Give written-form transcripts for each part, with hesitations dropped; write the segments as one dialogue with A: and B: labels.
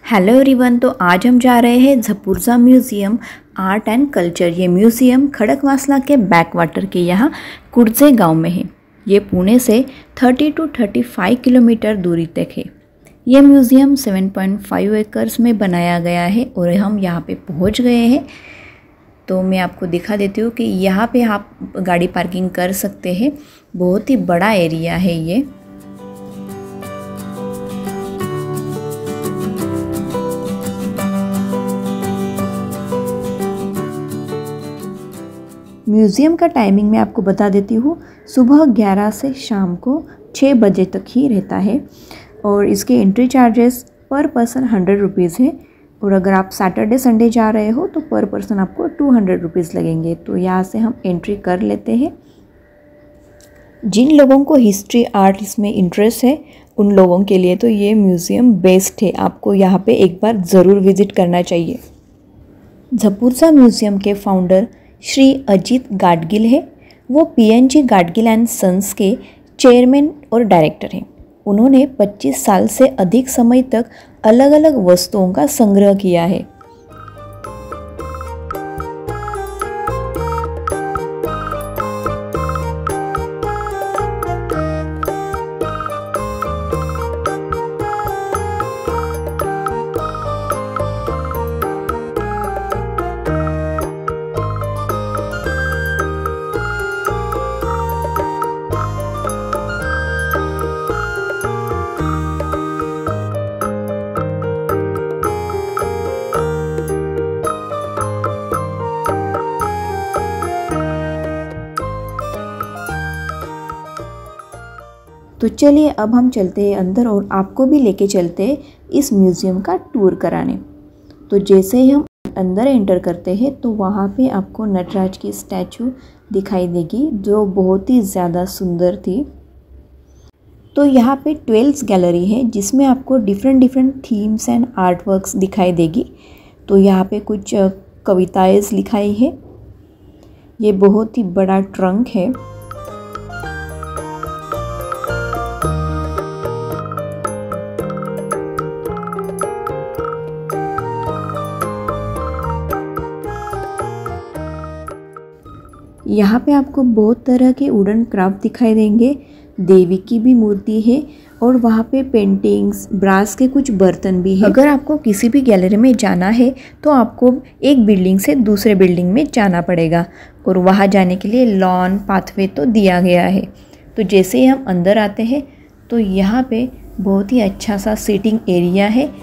A: Hello everyone. तो आज हम जा रहे हैं Zapurza museum art and culture. ये म्यूज़ियम खड़कवासला के बैकवाटर के यहाँ कुडजे गांव में है। ये पुणे से 30 to 35 किलोमीटर दूरी तक है। ये म्यूज़ियम 7.5 एकर्स में बनाया गया है और हम यहाँ पे पहुँच गए हैं। तो मैं आपको दिखा देती हूँ कि यहाँ पे आप गाड़ी पार्किंग कर सकते हैं। बहुत ही बड़ा एरिया है ये। म्यूज़ियम का टाइमिंग मैं आपको बता देती हूँ। सुबह 11 से शाम को 6 बजे तक ही रहता है और इसके एंट्री चार्जेस पर पर्सन 100 रुपीज़ है। और अगर आप सैटरडे संडे जा रहे हो तो पर पर्सन आपको 200 रुपीज़ लगेंगे। तो यहाँ से हम एंट्री कर लेते हैं। जिन लोगों को हिस्ट्री आर्ट इसमें इंटरेस्ट है उन लोगों के लिए तो ये म्यूज़ियम बेस्ट है। आपको यहाँ पे एक बार ज़रूर विज़िट करना चाहिए। झपूर्झा म्यूज़ियम के फाउंडर श्री अजीत गाडगिल है। वो पीएनजी गाडगिल एंड सन्स के चेयरमैन और डायरेक्टर हैं। उन्होंने 25 साल से अधिक समय तक अलग अलग वस्तुओं का संग्रह किया है। तो चलिए अब हम चलते हैं अंदर और आपको भी लेके चलते हैं इस म्यूज़ियम का टूर कराने। तो जैसे ही हम अंदर एंटर करते हैं तो वहाँ पे आपको नटराज की स्टैचू दिखाई देगी जो बहुत ही ज़्यादा सुंदर थी। तो यहाँ पे 12 गैलरी है जिसमें आपको different themes and art works दिखाई देगी। तो यहाँ पे कुछ कविताएँ लिखाई है। ये बहुत ही बड़ा ट्रंक है। यहाँ पे आपको बहुत तरह के वुडन क्राफ्ट दिखाई देंगे। देवी की भी मूर्ति है और वहाँ पे पेंटिंग्स, ब्रास के कुछ बर्तन भी है। अगर आपको किसी भी गैलरी में जाना है तो आपको एक बिल्डिंग से दूसरे बिल्डिंग में जाना पड़ेगा और वहाँ जाने के लिए लॉन पाथवे तो दिया गया है। तो जैसे ही हम अंदर आते हैं तो यहाँ पे बहुत ही अच्छा सा सीटिंग एरिया है।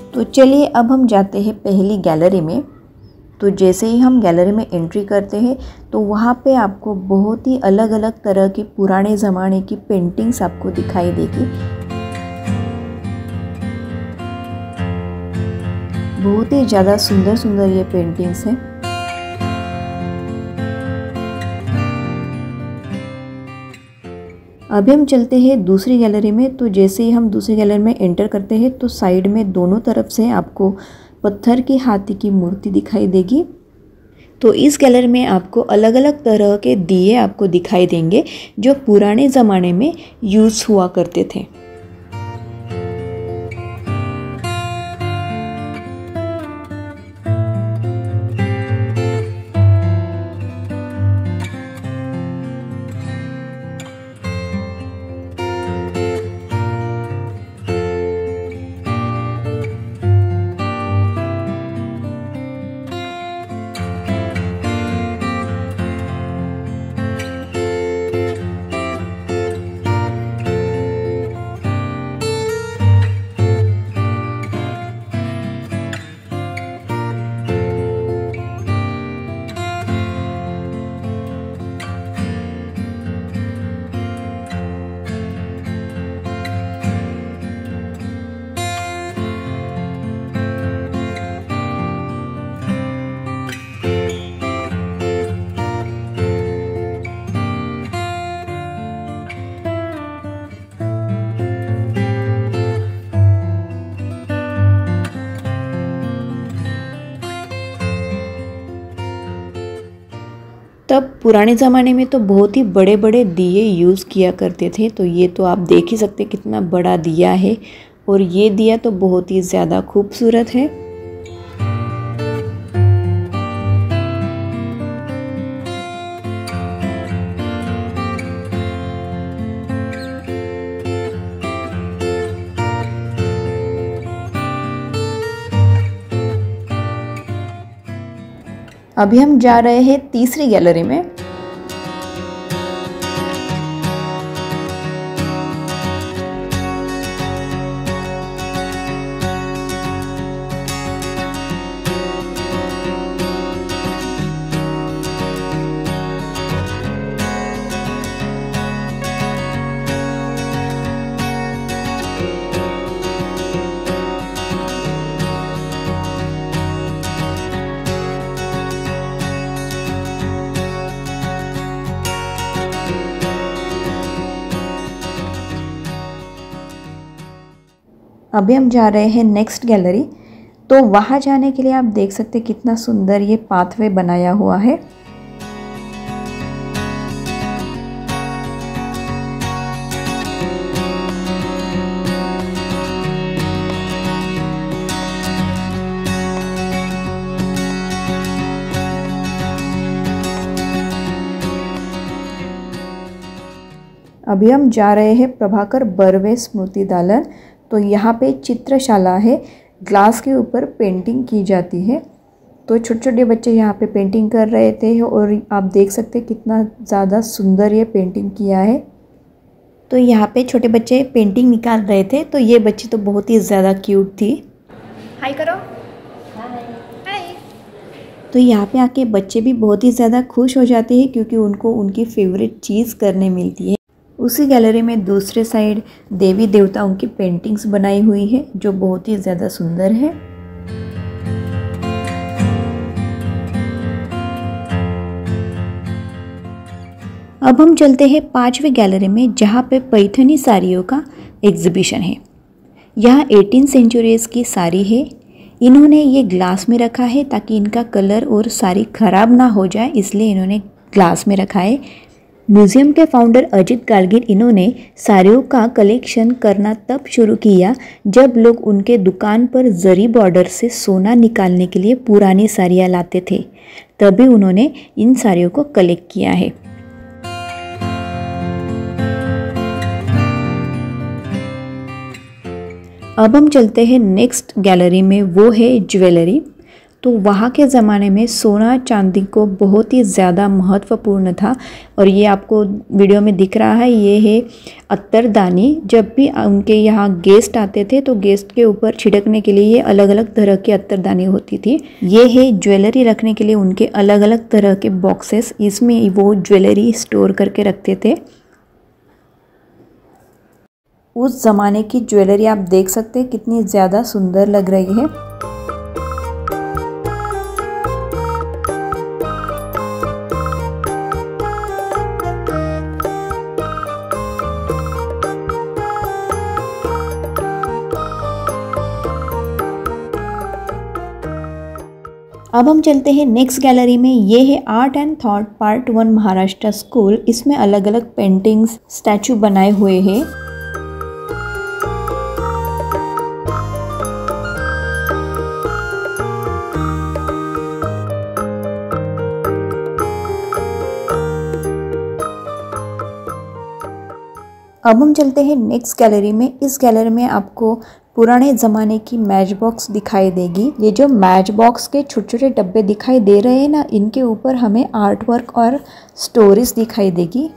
A: तो चलिए अब हम जाते हैं पहली गैलरी में। तो जैसे ही हम गैलरी में एंट्री करते हैं तो वहाँ पे आपको बहुत ही अलग अलग तरह के पुराने ज़माने की पेंटिंग्स आपको दिखाई देगी। बहुत ही ज़्यादा सुंदर ये पेंटिंग्स हैं। अभी हम चलते हैं दूसरी गैलरी में। तो जैसे ही हम दूसरी गैलरी में एंटर करते हैं तो साइड में दोनों तरफ से आपको पत्थर की हाथी की मूर्ति दिखाई देगी। तो इस गैलरी में आपको अलग अलग तरह के दिए आपको दिखाई देंगे जो पुराने ज़माने में यूज़ हुआ करते थे। तब पुराने ज़माने में तो बहुत ही बड़े बड़े दिए यूज़ किया करते थे। तो ये तो आप देख ही सकते कितना बड़ा दिया है, और ये दिया तो बहुत ही ज़्यादा खूबसूरत है। अभी हम जा रहे हैं तीसरी गैलरी में। अभी हम जा रहे हैं नेक्स्ट गैलरी। तो वहाँ जाने के लिए आप देख सकते हैं कितना सुंदर ये पाथवे बनाया हुआ है। अभी हम जा रहे हैं प्रभाकर बर्वे स्मृति दालन। तो यहाँ पे चित्रशाला है, ग्लास के ऊपर पेंटिंग की जाती है। तो छोटे छोटे बच्चे यहाँ पे पेंटिंग कर रहे थे, और आप देख सकते हैं कितना ज़्यादा सुंदर ये पेंटिंग किया है। तो यहाँ पे छोटे बच्चे पेंटिंग निकाल रहे थे। तो ये बच्ची तो बहुत ही ज़्यादा क्यूट थी। हाय करो, हाय। तो यहाँ पे आके बच्चे भी बहुत ही ज़्यादा खुश हो जाते हैं, क्योंकि उनको उनकी फेवरेट चीज़ करने मिलती है। उसी गैलरी में दूसरे साइड देवी देवताओं की पेंटिंग्स बनाई हुई है, जो बहुत ही ज़्यादा सुंदर है। अब हम चलते हैं पांचवी गैलरी में, जहाँ पे पैठनी साड़ियों का एग्जीबिशन है। यहाँ 18 सेंचुरीज की साड़ी है। इन्होंने ये ग्लास में रखा है ताकि इनका कलर और साड़ी खराब ना हो जाए, इसलिए इन्होंने ग्लास में रखा है। म्यूज़ियम के फाउंडर अजित गाडगिल इन्होंने साड़ियों का कलेक्शन करना तब शुरू किया जब लोग उनके दुकान पर जरी बॉर्डर से सोना निकालने के लिए पुरानी साड़ियाँ लाते थे। तभी उन्होंने इन साड़ियों को कलेक्ट किया है। अब हम चलते हैं नेक्स्ट गैलरी में, वो है ज्वेलरी। तो वहाँ के ज़माने में सोना चांदी को बहुत ही ज़्यादा महत्वपूर्ण था, और ये आपको वीडियो में दिख रहा है, ये है अत्तरदानी। जब भी उनके यहाँ गेस्ट आते थे तो गेस्ट के ऊपर छिड़कने के लिए ये अलग अलग तरह की अत्तरदानी होती थी। ये है ज्वेलरी रखने के लिए उनके अलग अलग तरह के बॉक्सेस, इसमें वो ज्वेलरी स्टोर करके रखते थे। उस ज़माने की ज्वेलरी आप देख सकते हैं कितनी ज़्यादा सुंदर लग रही है। अब हम चलते हैं नेक्स्ट गैलरी में। ये है art and thought part 1 Maharashtra school. इसमें अलग अलग पेंटिंग्स, स्टैचू बनाए हुए हैं। अब हम चलते हैं नेक्स्ट गैलरी में। इस गैलरी में आपको पुराने ज़माने की मैच बॉक्स दिखाई देगी। ये जो मैच बॉक्स के छोटे छोटे डब्बे दिखाई दे रहे हैं ना, इनके ऊपर हमें आर्ट वर्क और स्टोरीज दिखाई देगी।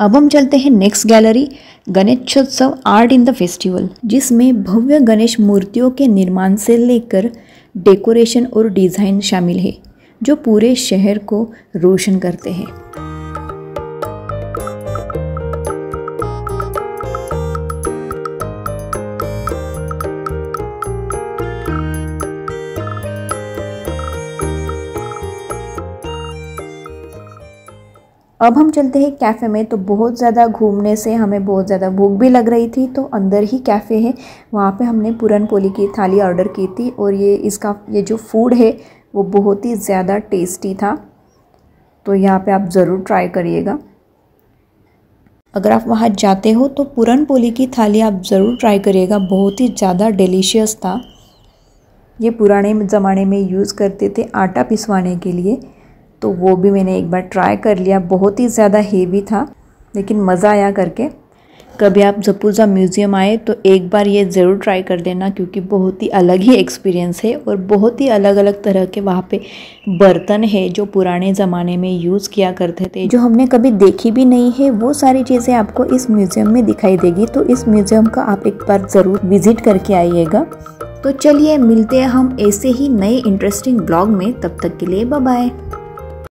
A: अब हम चलते हैं next gallery, Ganeshotsav art in the festival, जिसमें भव्य गणेश मूर्तियों के निर्माण से लेकर डेकोरेशन और डिज़ाइन शामिल है, जो पूरे शहर को रोशन करते हैं। अब हम चलते हैं कैफ़े में। तो बहुत ज़्यादा घूमने से हमें बहुत ज़्यादा भूख भी लग रही थी, तो अंदर ही कैफ़े है, वहाँ पे हमने पूरन पोली की थाली ऑर्डर की थी। और ये जो फूड है वो बहुत ही ज़्यादा टेस्टी था, तो यहाँ पे आप ज़रूर ट्राई करिएगा। अगर आप वहाँ जाते हो तो पूरन पोली की थाली आप ज़रूर ट्राई करिएगा, बहुत ही ज़्यादा डिलीशियस था। ये पुराने ज़माने में यूज़ करते थे आटा पिसवाने के लिए, तो वो भी मैंने एक बार ट्राई कर लिया। बहुत ही ज़्यादा हेवी था, लेकिन मज़ा आया करके। कभी आप जपूजा म्यूज़ियम आए तो एक बार ये ज़रूर ट्राई कर देना, क्योंकि बहुत ही अलग ही एक्सपीरियंस है और बहुत ही अलग अलग तरह के वहाँ पे बर्तन है जो पुराने ज़माने में यूज़ किया करते थे, जो हमने कभी देखी भी नहीं है। वो सारी चीज़ें आपको इस म्यूज़ियम में दिखाई देगी, तो इस म्यूज़ियम का आप एक बार ज़रूर विज़िट करके आइएगा। तो चलिए मिलते हैं हम ऐसे ही नए इंटरेस्टिंग ब्लॉग में, तब तक के लिए बाय बाय।